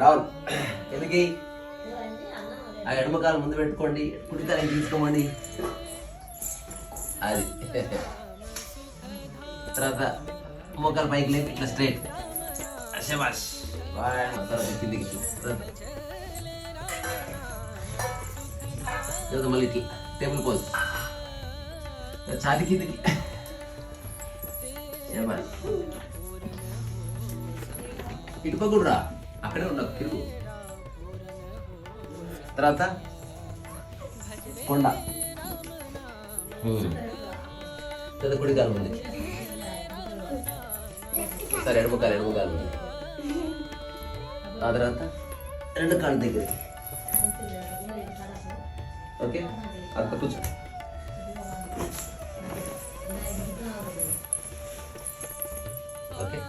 Down ఎందుకు ఆ ఎడమకాలు ముందు పెట్టుకోండి, కుడికాలు తీసుకోమండి. అది తర్వాత మోకాలు పైకి లేపి ఇట్లా స్ట్రైట్. శబాష్. తర్వాత కిందికి మళ్ళీ ఇట్లా టేబుల్ పోజ్, చాలి కిందికి. శబాష్. ఇటుపకుడురా, అక్కడే ఉండవు, తిరుగు. తర్వాత కొండ, కుడికాలు ఉంది. సరే ఎడమకాలు ఉంది. ఆ తర్వాత రెండు కాళ్ళు దగ్గర. ఓకే, అంత కూర్చో. ఓకే,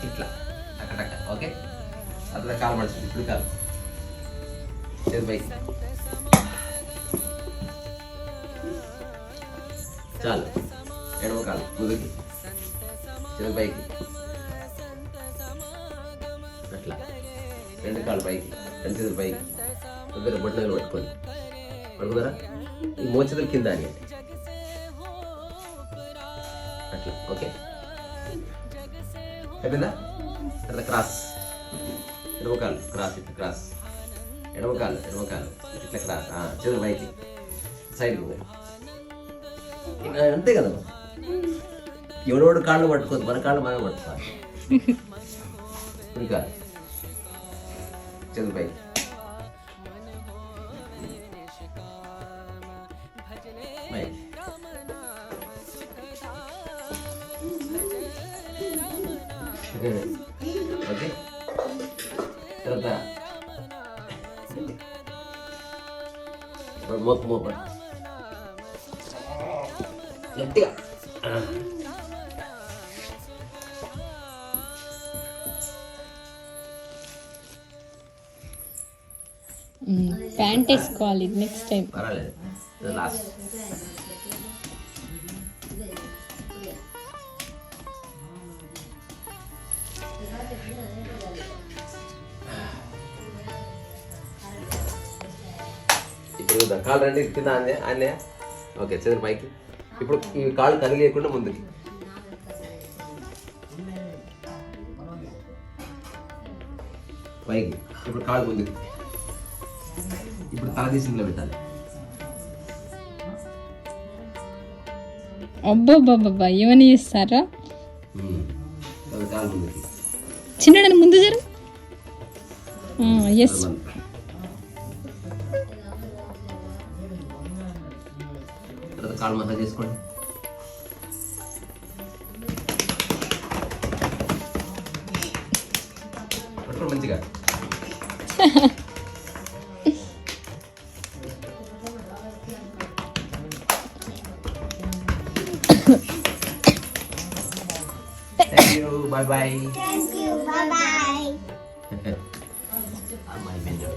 ఇట్లా టక్క. ఓకే, అట్లా కాలు మడిచి ఇప్పుడు కాలు చేతి పైకి. చాలు. ఎడమ కాలు ముందుకి, చేతి పైకి. అట్లా రెండు కాళ్ళు పైకి, రెండు చేతులు పైకి. దగ్గర బొట్టనగలు పట్టుకొని పడుకున్నారా? ఈ మోచేతులు కింద అని అట్లా. ఓకే, అయిపోయిందా? అట్లా క్రాస్. ఎడమకాలు క్రాస్, ఇట్లా క్రాస్. ఎడమకాలు ఇట్లా క్రాస్. చేతులు పైకి, సైడ్కి. అంతే కదా, ఎవడోడు కాళ్ళు పట్టుకోవద్దు, మన కాళ్ళు మనం పట్టుకోవాలి. ఇంకా చేతులు పైకి. ఓకే, తర్వాత మోప గట్టిగా. ప్యాంట్ వేసుకోవాలి నెక్స్ట్ టైం. పర్వాలేదు, లాస్ట్. ఇప్పుడు కాళ్ళు రెండు కింద ఆనే. ఓకే, చేతులు పైకి. ఇప్పుడు ఈ కాళ్ళు కదిలేయకుండా ముందుకి. పైకి. ఇప్పుడు కాళ్ళు ముందుకి. ఇప్పుడు తల తీసి ఇంట్లో పెట్టాలి. అబ్బా ఏమని చేస్తారా? కాళ్ళు ముందుకి. చిన్న ముందు జరు. ఎస్. తర్వాత కాళ్ళు మసాజ్ చేసుకోండి. పట్టుకోండి మంచిగా. Thank you. Bye bye. Thank you. Bye bye. My mentor.